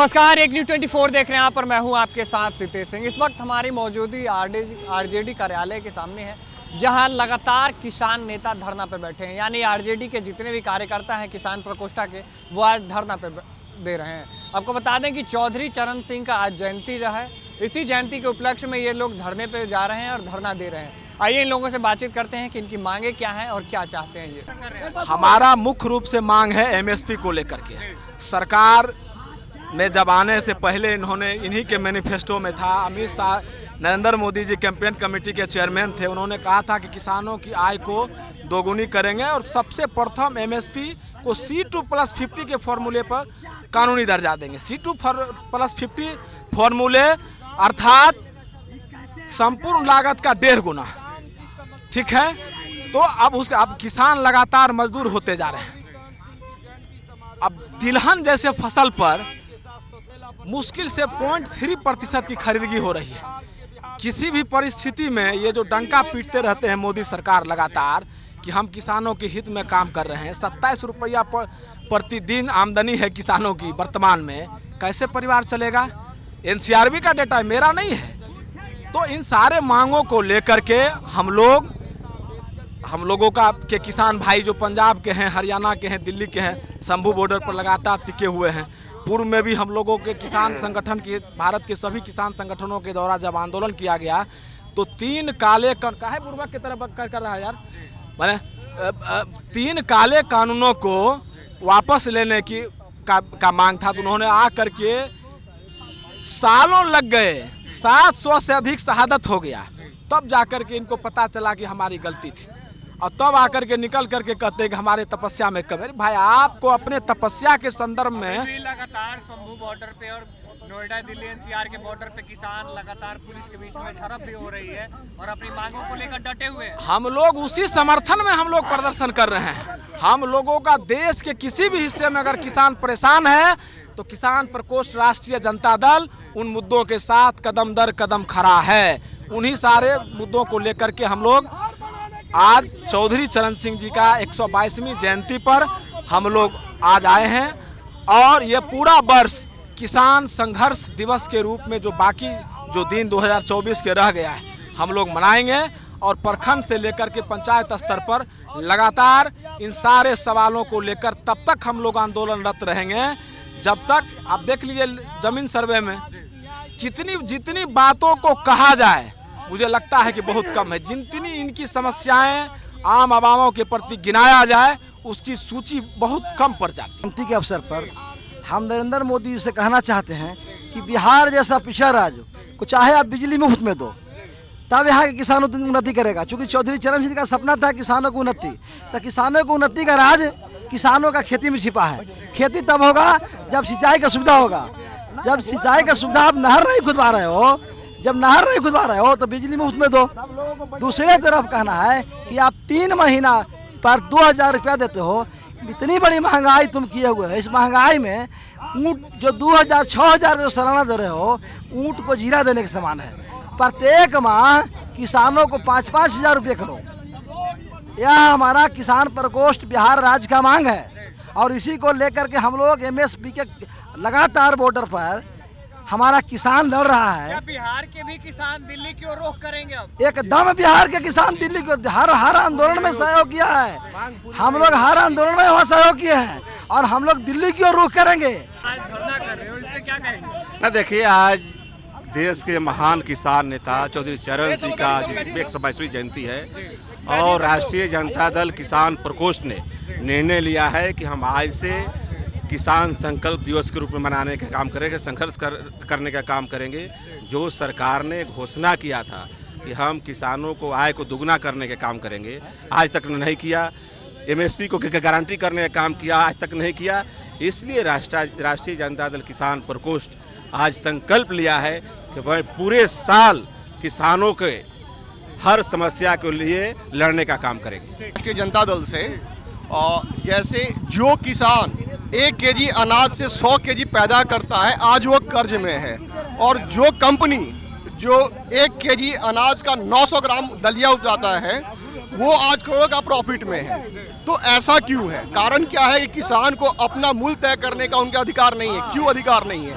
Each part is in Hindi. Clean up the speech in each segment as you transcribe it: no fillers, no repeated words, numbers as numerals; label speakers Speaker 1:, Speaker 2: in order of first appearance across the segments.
Speaker 1: नमस्कार, एक न्यूज़ 24 देख रहे हैं आप, पर मैं हूं आपके साथ सितेश सिंह। इस वक्त हमारी मौजूदगी आरजेडी कार्यालय के सामने है, जहां लगातार किसान नेता धरना पर बैठे हैं। यानी आरजेडी के जितने भी कार्यकर्ता हैं किसान प्रकोष्ठा के, वो आज धरना पर दे रहे हैं। आपको बता दें कि चौधरी चरण सिंह का आज जयंती रहा है। इसी जयंती के उपलक्ष्य में ये लोग धरने पर जा रहे हैं और धरना दे रहे हैं। आइए इन लोगों से बातचीत करते हैं कि इनकी मांगे क्या हैं और क्या चाहते हैं ये।
Speaker 2: हमारा मुख्य रूप से मांग है एमएसपी को लेकर के। सरकार में जब आने से पहले इन्हीं के मैनिफेस्टो में था, अमित शाह नरेंद्र मोदी जी कैंपेन कमेटी के चेयरमैन थे, उन्होंने कहा था कि किसानों की आय को दोगुनी करेंगे और सबसे प्रथम एमएसपी को C2+50 के फॉर्मूले पर कानूनी दर्जा देंगे। C2+50 फॉर्मूले अर्थात संपूर्ण लागत का 1.5 गुना। ठीक है, तो अब किसान लगातार मजदूर होते जा रहे हैं। अब तिलहन जैसे फसल पर मुश्किल से 0.3% की खरीदगी हो रही है। किसी भी परिस्थिति में ये जो डंका पीटते रहते हैं मोदी सरकार लगातार कि हम किसानों के हित में काम कर रहे हैं, 27 रुपया प्रतिदिन आमदनी है किसानों की वर्तमान में, कैसे परिवार चलेगा? एनसीआरबी का डेटा है, मेरा नहीं है। तो इन सारे मांगों को लेकर के हम लोगों के किसान भाई जो पंजाब के हैं, हरियाणा के हैं, दिल्ली के हैं, शंभू बॉर्डर पर लगातार टिके हुए हैं। पूर्व में भी हम लोगों के किसान संगठन के, भारत के सभी किसान संगठनों के द्वारा जब आंदोलन किया गया तो 3 काले काहे पूर्वक की तरफ कर रहा है यार, मैंने 3 काले कानूनों को वापस लेने का मांग था। तो उन्होंने आ करके सालों लग गए, 700 से अधिक शहादत हो गया, तब जाकर के इनको पता चला कि हमारी गलती थी। और तब आकर के निकल करके कहते हैं कि हमारे तपस्या में कमी। भाई, आपको अपने तपस्या के संदर्भ में
Speaker 1: लगातार शंभू बॉर्डर पे और नोएडा दिल्ली एनसीआर के बॉर्डर पे किसान लगातार पुलिस के बीच में झड़प भी हो रही है और अपनी मांगों को लेकर डटे हुए हैं।
Speaker 2: हम लोग उसी समर्थन में हम लोग प्रदर्शन कर रहे हैं। हम लोगों का देश के किसी भी हिस्से में अगर किसान परेशान है तो किसान प्रकोष्ठ राष्ट्रीय जनता दल उन मुद्दों के साथ कदम दर कदम खड़ा है। उन्हीं सारे मुद्दों को लेकर के हम लोग आज चौधरी चरण सिंह जी का 122वीं जयंती पर हम लोग आज आए हैं। और ये पूरा वर्ष किसान संघर्ष दिवस के रूप में जो दिन 2024 के रह गया है, हम लोग मनाएंगे। और प्रखंड से लेकर के पंचायत स्तर पर लगातार इन सारे सवालों को लेकर तब तक हम लोग आंदोलनरत रहेंगे जब तक, आप देख लीजिए जमीन सर्वे में जितनी बातों को कहा जाए, मुझे लगता है कि बहुत कम है। जितनी इनकी समस्याएं आम आवामों के प्रति गिनाया जाए, उसकी सूची बहुत कम पड़ जाती है।
Speaker 3: जयंती के अवसर पर हम नरेंद्र मोदी जी से कहना चाहते हैं कि बिहार जैसा पिछड़ा राज्य को चाहे आप बिजली मुफ्त में दो, तब यहाँ के किसानों की उन्नति करेगा। क्योंकि चौधरी चरण सिंह का सपना था किसानों की उन्नति, तो किसानों की उन्नति का राज किसानों का खेती में छिपा है। खेती तब होगा जब सिंचाई का सुविधा होगा। जब सिंचाई का सुविधा आप नहर नहीं खुदवा रहे हो, जब नहर नहीं खुदवा रहे हो तो बिजली मुफ्त में दो। दूसरे तरफ कहना है कि आप 3 महीना पर 2000 रुपया देते हो। इतनी बड़ी महंगाई तुम किए हुए हो, इस महंगाई में ऊँट जो 2000-6000 जो सालाना दे रहे हो, ऊँट को जीरा देने के समान है। प्रत्येक माह किसानों को 5-5 हज़ार रुपये करो। यह हमारा किसान प्रकोष्ठ बिहार राज्य का मांग है। और इसी को लेकर के हम लोग एमएसपी के लगातार बॉर्डर पर हमारा किसान लड़ रहा है।
Speaker 1: क्या बिहार के भी किसान दिल्ली की ओर रुख करेंगे? अब
Speaker 3: एकदम बिहार के किसान दिल्ली की ओर हर आंदोलन में सहयोग किया है। हम लोग हर आंदोलन में वहाँ सहयोग किए हैं और हम लोग दिल्ली की ओर रुख करेंगे।
Speaker 1: आज धरना कर रहे हो, इस पे क्या कहेंगे?
Speaker 4: ना देखिए, आज देश के महान किसान नेता चौधरी चरण सिंह का 122वीं जयंती है और राष्ट्रीय जनता दल किसान प्रकोष्ठ ने निर्णय लिया है कि हम आज से किसान संकल्प दिवस के रूप में मनाने का काम करेंगे, संघर्ष करने का काम करेंगे। जो सरकार ने घोषणा किया था कि हम किसानों को आय को दुगना करने का काम करेंगे, आज तक नहीं किया। एमएसपी को गारंटी करने का काम किया, आज तक नहीं किया। इसलिए राष्ट्रीय जनता दल किसान प्रकोष्ठ आज संकल्प लिया है कि वह पूरे साल किसानों के हर समस्या के लिए लड़ने का काम करेंगे।
Speaker 5: राष्ट्रीय जनता दल से जैसे जो किसान 1 केजी अनाज से 100 केजी पैदा करता है, आज वो कर्ज में है। और जो कंपनी जो 1 केजी अनाज का 900 ग्राम दलिया उपजाता है, वो आज करोड़ों का प्रॉफिट में है। तो ऐसा क्यों है? कारण क्या है कि किसान को अपना मूल्य तय करने का उनका अधिकार नहीं है। क्यों अधिकार नहीं है?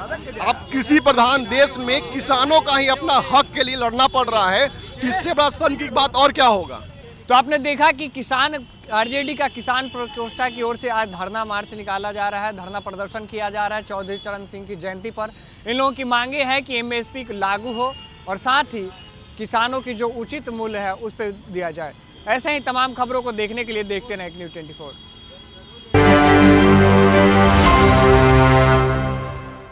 Speaker 5: अब कृषि प्रधान देश में किसानों का ही अपना हक के लिए लड़ना पड़ रहा है, तो इससे बड़ा शर्म की बात और क्या होगा?
Speaker 1: तो आपने देखा कि किसान आरजेडी का किसान प्रकोष्ठा की ओर से आज धरना मार्च निकाला जा रहा है, धरना प्रदर्शन किया जा रहा है चौधरी चरण सिंह की जयंती पर। इन लोगों की मांगे है कि एमएसपी लागू हो और साथ ही किसानों की जो उचित मूल्य है उस पर दिया जाए। ऐसे ही तमाम खबरों को देखने के लिए देखते रहें न्यूज़ 24।